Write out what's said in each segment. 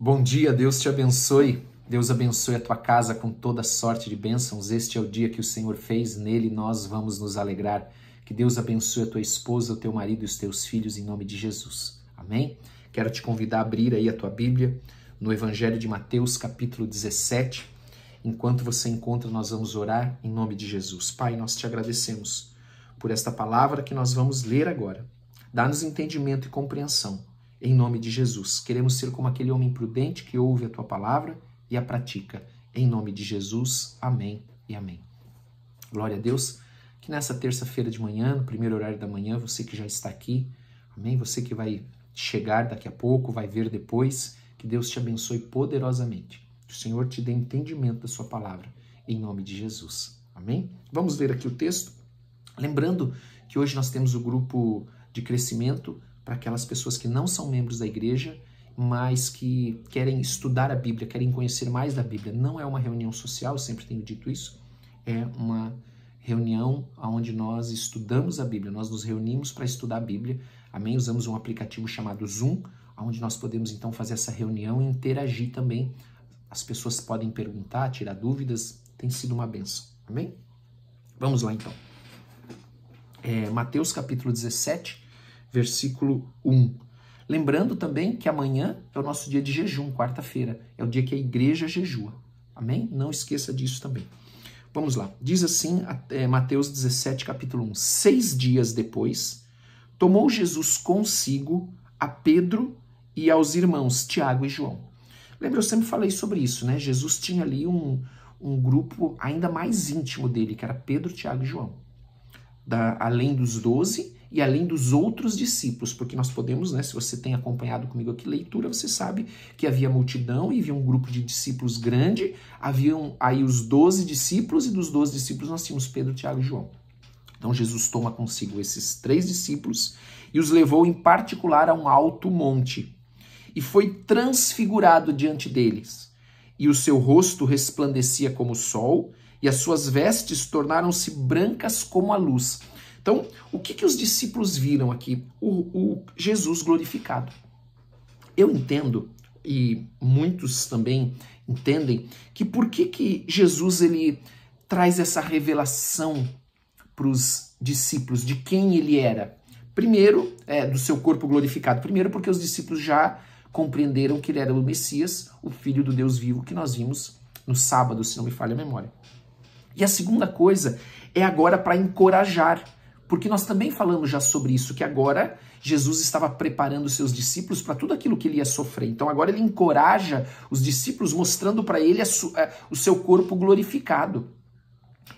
Bom dia, Deus te abençoe. Deus abençoe a tua casa com toda sorte de bênçãos. Este é o dia que o Senhor fez, nele nós vamos nos alegrar. Que Deus abençoe a tua esposa, o teu marido e os teus filhos em nome de Jesus. Amém? Quero te convidar a abrir aí a tua Bíblia no Evangelho de Mateus, capítulo 17. Enquanto você encontra, nós vamos orar em nome de Jesus. Pai, nós te agradecemos por esta palavra que nós vamos ler agora. Dá-nos entendimento e compreensão. Em nome de Jesus. Queremos ser como aquele homem prudente que ouve a tua palavra e a pratica. Em nome de Jesus. Amém e amém. Glória a Deus. Que nessa terça-feira de manhã, no primeiro horário da manhã, você que já está aqui, amém? Você que vai chegar daqui a pouco, vai ver depois, que Deus te abençoe poderosamente. Que o Senhor te dê entendimento da sua palavra. Em nome de Jesus. Amém? Vamos ler aqui o texto. Lembrando que hoje nós temos o grupo de crescimento para aquelas pessoas que não são membros da igreja, mas que querem estudar a Bíblia, querem conhecer mais da Bíblia. Não é uma reunião social, eu sempre tenho dito isso, é uma reunião onde nós estudamos a Bíblia, nós nos reunimos para estudar a Bíblia, amém? Usamos um aplicativo chamado Zoom, onde nós podemos então fazer essa reunião e interagir também. As pessoas podem perguntar, tirar dúvidas, tem sido uma bênção, amém? Vamos lá então. Mateus capítulo 17, versículo 1. Lembrando também que amanhã é o nosso dia de jejum, quarta-feira. É o dia que a igreja jejua. Amém? Não esqueça disso também. Vamos lá. Diz assim, Mateus 17, capítulo 1. 6 dias depois, tomou Jesus consigo a Pedro e aos irmãos Tiago e João. Lembra, eu sempre falei sobre isso, né? Jesus tinha ali um grupo ainda mais íntimo dele, que era Pedro, Tiago e João. Além dos 12 e além dos outros discípulos, porque nós podemos, né, se você tem acompanhado comigo aqui leitura, você sabe que havia multidão e havia um grupo de discípulos grande, haviam aí os 12 discípulos e dos 12 discípulos nós tínhamos Pedro, Tiago e João. Então Jesus toma consigo esses 3 discípulos e os levou em particular a um alto monte e foi transfigurado diante deles e o seu rosto resplandecia como o sol e as suas vestes tornaram-se brancas como a luz. Então, o que os discípulos viram aqui? O Jesus glorificado. Eu entendo, e muitos também entendem, que por que Jesus ele traz essa revelação para os discípulos de quem ele era? Primeiro, do seu corpo glorificado. Primeiro, porque os discípulos já compreenderam que ele era o Messias, o Filho do Deus vivo, que nós vimos no sábado, se não me falha a memória. E a segunda coisa é agora para encorajar, porque nós também falamos já sobre isso, que agora Jesus estava preparando os seus discípulos para tudo aquilo que ele ia sofrer. Então agora ele encoraja os discípulos, mostrando para ele o seu corpo glorificado.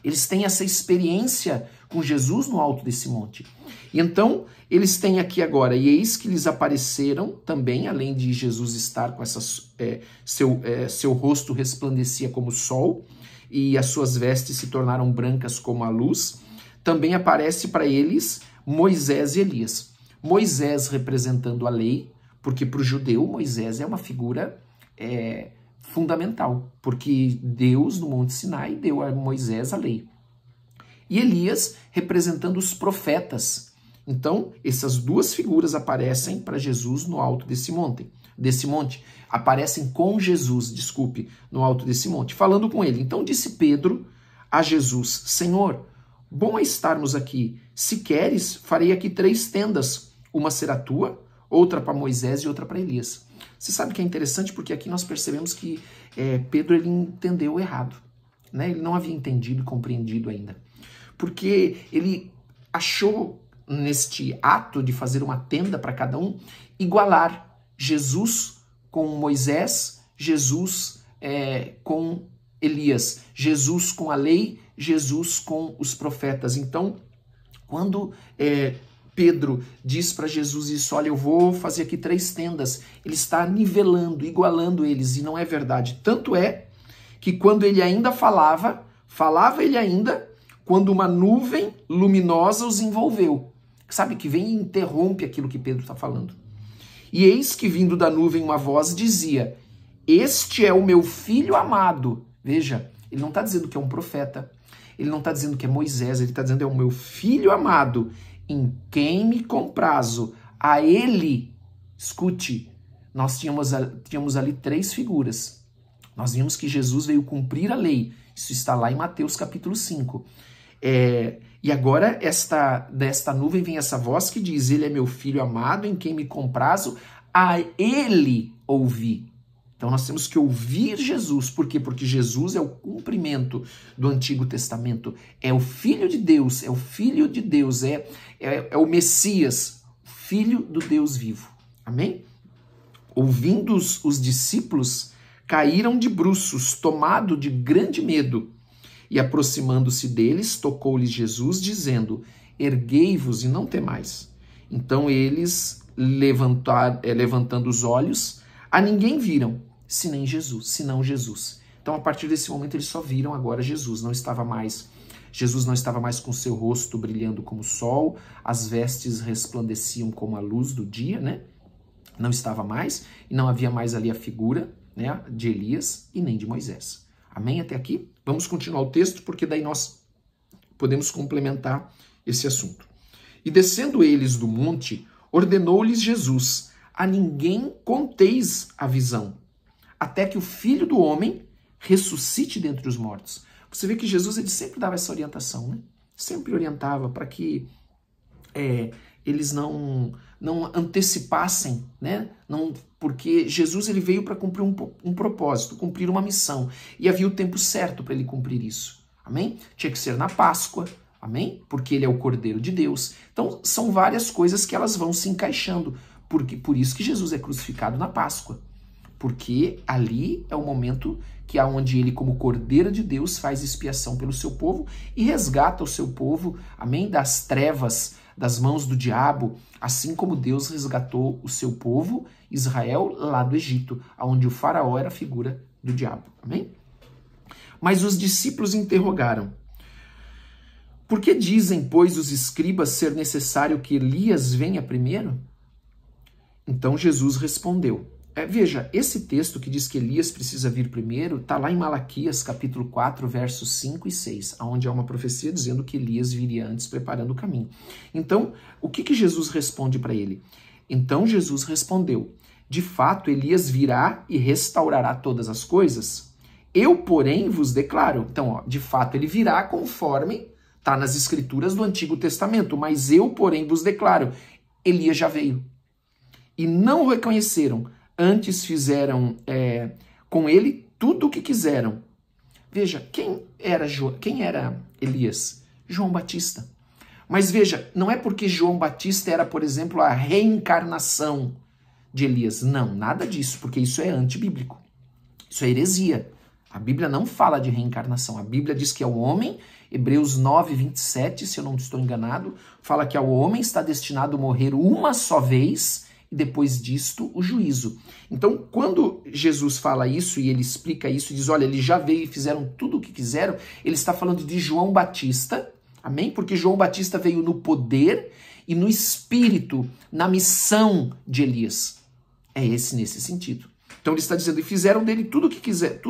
Eles têm essa experiência com Jesus no alto desse monte. E então eles têm aqui agora, e eis que lhes apareceram também, além de Jesus estar com seu rosto resplandecia como o sol, e as suas vestes se tornaram brancas como a luz, também aparece para eles Moisés e Elias. Moisés representando a lei, porque para o judeu Moisés é uma figura fundamental, porque Deus no Monte Sinai deu a Moisés a lei. E Elias representando os profetas. Então, essas duas figuras aparecem para Jesus no alto desse monte. Aparecem com Jesus, no alto desse monte, falando com ele. Então disse Pedro a Jesus: Senhor, bom é estarmos aqui. Se queres, farei aqui 3 tendas. Uma será tua, outra para Moisés e outra para Elias. Você sabe que é interessante porque aqui nós percebemos que Pedro ele entendeu errado. Né? Ele não havia entendido e compreendido ainda. Porque ele achou neste ato de fazer uma tenda para cada um, igualar Jesus com Moisés, Jesus com Elias, Jesus com a lei, Jesus com os profetas. Então, quando Pedro diz para Jesus isso, olha, eu vou fazer aqui 3 tendas, ele está nivelando, igualando eles, e não é verdade. Tanto é que quando ele ainda falava ele ainda, quando uma nuvem luminosa os envolveu. Sabe, que vem e interrompe aquilo que Pedro está falando. E eis que vindo da nuvem uma voz dizia: este é o meu filho amado. Veja, ele não está dizendo que é um profeta, ele não está dizendo que é Moisés, ele está dizendo é o meu filho amado, em quem me comprazo. A ele, escute, nós tínhamos ali 3 figuras. Nós vimos que Jesus veio cumprir a lei. Isso está lá em Mateus capítulo 5. E agora desta nuvem vem essa voz que diz: ele é meu filho amado, em quem me comprazo, a ele ouvi. Então nós temos que ouvir Jesus. Por quê? Porque Jesus é o cumprimento do Antigo Testamento. É o Filho de Deus, é o Filho de Deus, é o Messias, Filho do Deus vivo. Amém? Ouvindo os discípulos, caíram de bruços, tomado de grande medo. E aproximando-se deles, tocou-lhes Jesus, dizendo: erguei-vos e não temais. Então eles, levantando os olhos, a ninguém viram, senão Jesus. Então, a partir desse momento, eles só viram agora Jesus. Jesus não estava mais com seu rosto brilhando como o sol, as vestes resplandeciam como a luz do dia, né? Não estava mais, e não havia mais ali a figura, né, de Elias e nem de Moisés. Amém? Até aqui? Vamos continuar o texto, porque daí nós podemos complementar esse assunto. E descendo eles do monte, ordenou-lhes Jesus: a ninguém conteis a visão, até que o Filho do Homem ressuscite dentre os mortos. Você vê que Jesus ele sempre dava essa orientação, né? Sempre orientava para que eles não antecipassem, né? Porque Jesus ele veio para cumprir um propósito, cumprir uma missão. E havia o tempo certo para ele cumprir isso. Amém? Tinha que ser na Páscoa. Amém? Porque ele é o Cordeiro de Deus. Então, são várias coisas que elas vão se encaixando. Por isso que Jesus é crucificado na Páscoa. Porque ali é o momento que é onde ele, como Cordeiro de Deus, faz expiação pelo seu povo e resgata o seu povo, amém, das trevas, das mãos do diabo, assim como Deus resgatou o seu povo, Israel, lá do Egito, onde o faraó era a figura do diabo. Amém? Mas os discípulos interrogaram: por que dizem, pois, os escribas ser necessário que Elias venha primeiro? Então Jesus respondeu. Veja, esse texto que diz que Elias precisa vir primeiro, está lá em Malaquias, capítulo 4, versos 5 e 6, onde há uma profecia dizendo que Elias viria antes, preparando o caminho. Então, o que Jesus responde para ele? Então Jesus respondeu: de fato, Elias virá e restaurará todas as coisas? Eu, porém, vos declaro. Então, de fato, ele virá conforme está nas escrituras do Antigo Testamento, mas eu, porém, vos declaro, Elias já veio. E não o reconheceram, antes fizeram com ele tudo o que quiseram. Veja, quem era Elias? João Batista. Mas veja, não é porque João Batista era, por exemplo, a reencarnação de Elias. Não, nada disso, porque isso é antibíblico. Isso é heresia. A Bíblia não fala de reencarnação. A Bíblia diz que é o homem, Hebreus 9, 27, se eu não estou enganado, fala que o homem está destinado a morrer uma só vez, e depois disto o juízo. Então, quando Jesus fala isso e ele explica isso, diz, olha, ele já veio e fizeram tudo o que quiseram, ele está falando de João Batista, amém? Porque João Batista veio no poder e no espírito, na missão de Elias. É nesse sentido. Então ele está dizendo, e fizeram dele tudo o que quiser,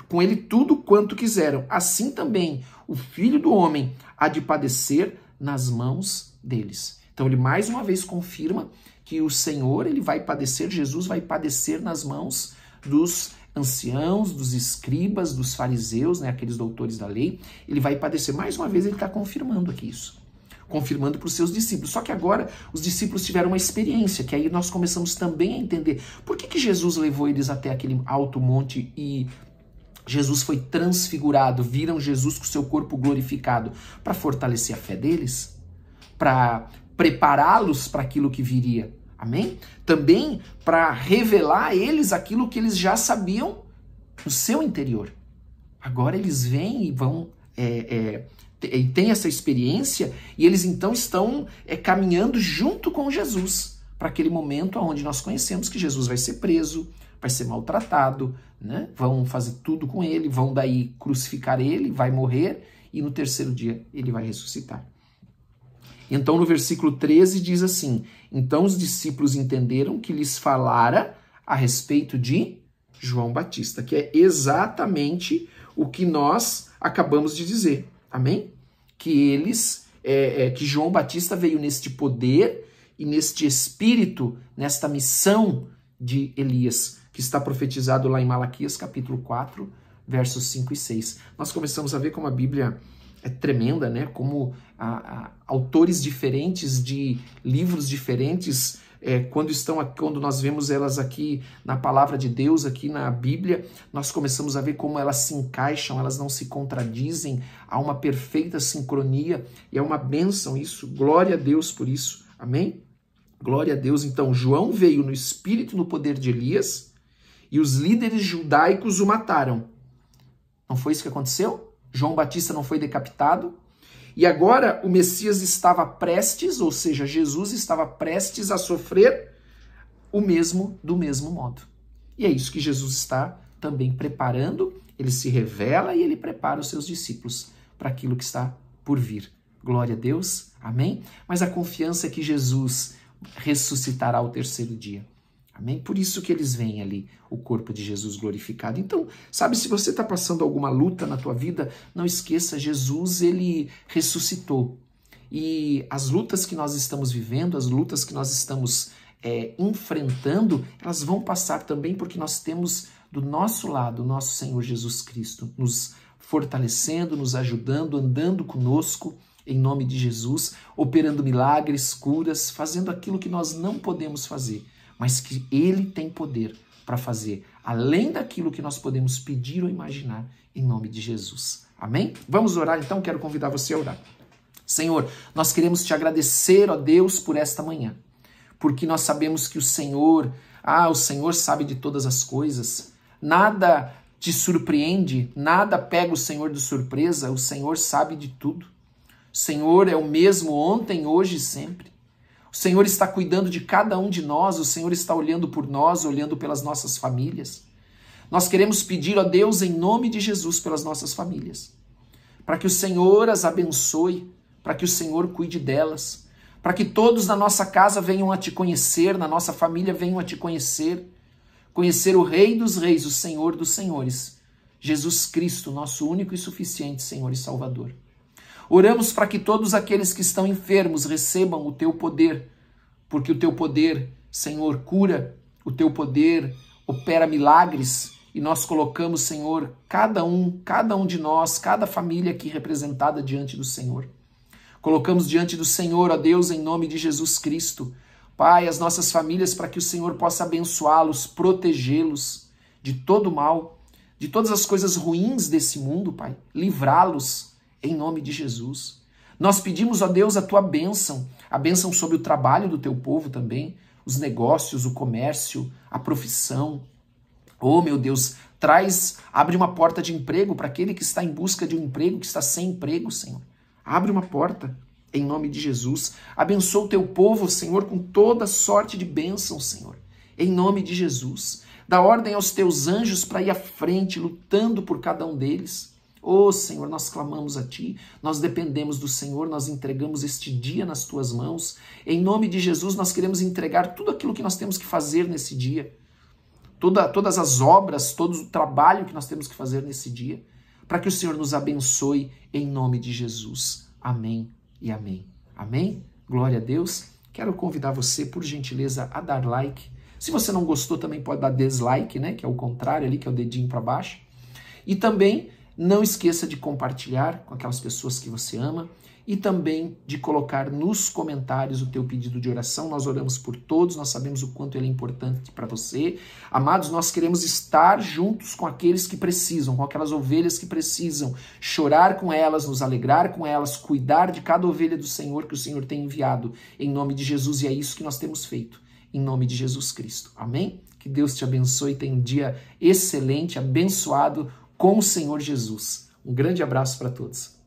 com ele tudo quanto quiseram. Assim também o Filho do Homem há de padecer nas mãos deles. Então ele mais uma vez confirma que o Senhor, ele vai padecer, Jesus vai padecer nas mãos dos anciãos, dos escribas, dos fariseus, né, aqueles doutores da lei. Ele vai padecer. Mais uma vez ele está confirmando aqui isso. Confirmando para os seus discípulos. Só que agora os discípulos tiveram uma experiência, que aí nós começamos também a entender. Por que Jesus levou eles até aquele alto monte e Jesus foi transfigurado? Viram Jesus com o seu corpo glorificado para fortalecer a fé deles? Para prepará-los para aquilo que viria. Amém? Também para revelar a eles aquilo que eles já sabiam no seu interior. Agora eles vêm e vão... e tem essa experiência, e eles então estão caminhando junto com Jesus para aquele momento onde nós conhecemos que Jesus vai ser preso, vai ser maltratado, né? Vão fazer tudo com ele, vão daí crucificar ele, vai morrer, e no terceiro dia ele vai ressuscitar. Então no versículo 13 diz assim, então os discípulos entenderam que lhes falara a respeito de João Batista, que é exatamente o que nós acabamos de dizer. Amém? Que que João Batista veio neste poder e neste espírito, nesta missão de Elias, que está profetizado lá em Malaquias capítulo 4, versos 5 e 6. Nós começamos a ver como a Bíblia é tremenda, né? Como autores diferentes de livros diferentes, quando nós vemos elas aqui na palavra de Deus, aqui na Bíblia, nós começamos a ver como elas se encaixam, elas não se contradizem, há uma perfeita sincronia, e é uma bênção isso, glória a Deus por isso, amém? Glória a Deus. Então, João veio no espírito e no poder de Elias, e os líderes judaicos o mataram. Não foi isso que aconteceu? João Batista não foi decapitado? E agora o Messias estava prestes, ou seja, Jesus estava prestes a sofrer do mesmo modo. E é isso que Jesus está também preparando, ele se revela e ele prepara os seus discípulos para aquilo que está por vir. Glória a Deus, amém? Mas a confiança é que Jesus ressuscitará ao terceiro dia. Amém? Por isso que eles veem ali o corpo de Jesus glorificado. Então, sabe, se você está passando alguma luta na tua vida, não esqueça, Jesus, ele ressuscitou. E as lutas que nós estamos vivendo, as lutas que nós estamos enfrentando, elas vão passar também porque nós temos do nosso lado o nosso Senhor Jesus Cristo, nos fortalecendo, nos ajudando, andando conosco, em nome de Jesus, operando milagres, curas, fazendo aquilo que nós não podemos fazer, mas que Ele tem poder para fazer, além daquilo que nós podemos pedir ou imaginar, em nome de Jesus. Amém? Vamos orar então, quero convidar você a orar. Senhor, nós queremos te agradecer, ó Deus, por esta manhã, porque nós sabemos que o Senhor sabe de todas as coisas, nada te surpreende, nada pega o Senhor de surpresa, o Senhor sabe de tudo. O Senhor é o mesmo ontem, hoje e sempre. O Senhor está cuidando de cada um de nós, o Senhor está olhando por nós, olhando pelas nossas famílias. Nós queremos pedir a Deus, em nome de Jesus, pelas nossas famílias, para que o Senhor as abençoe, para que o Senhor cuide delas, para que todos na nossa casa venham a te conhecer, na nossa família venham a te conhecer o Rei dos Reis, o Senhor dos Senhores, Jesus Cristo, nosso único e suficiente Senhor e Salvador. Oramos para que todos aqueles que estão enfermos recebam o teu poder, porque o teu poder, Senhor, cura, o teu poder opera milagres, e nós colocamos, Senhor, cada um de nós, cada família aqui representada diante do Senhor. Colocamos diante do Senhor, ó Deus, em nome de Jesus Cristo, Pai, as nossas famílias, para que o Senhor possa abençoá-los, protegê-los de todo mal, de todas as coisas ruins desse mundo, Pai, livrá-los em nome de Jesus. Nós pedimos, ó Deus, a tua bênção, a bênção sobre o trabalho do teu povo também, os negócios, o comércio, a profissão. Oh, meu Deus, abre uma porta de emprego para aquele que está em busca de um emprego, que está sem emprego, Senhor. Abre uma porta, em nome de Jesus. Abençoa o teu povo, Senhor, com toda sorte de bênção, Senhor. Em nome de Jesus. Dá ordem aos teus anjos para ir à frente, lutando por cada um deles. Oh, Senhor, nós clamamos a Ti, nós dependemos do Senhor, nós entregamos este dia nas Tuas mãos. Em nome de Jesus, nós queremos entregar tudo aquilo que nós temos que fazer nesse dia. Todas as obras, todo o trabalho que nós temos que fazer nesse dia, para que o Senhor nos abençoe em nome de Jesus. Amém e amém. Amém? Glória a Deus. Quero convidar você, por gentileza, a dar like. Se você não gostou, também pode dar dislike, né? Que é o contrário ali, que é o dedinho para baixo. E também não esqueça de compartilhar com aquelas pessoas que você ama e também de colocar nos comentários o teu pedido de oração. Nós oramos por todos, nós sabemos o quanto ele é importante para você. Amados, nós queremos estar juntos com aqueles que precisam, com aquelas ovelhas que precisam, chorar com elas, nos alegrar com elas, cuidar de cada ovelha do Senhor que o Senhor tem enviado em nome de Jesus, e é isso que nós temos feito em nome de Jesus Cristo. Amém? Que Deus te abençoe, tenha um dia excelente, abençoado com o Senhor Jesus. Um grande abraço para todos.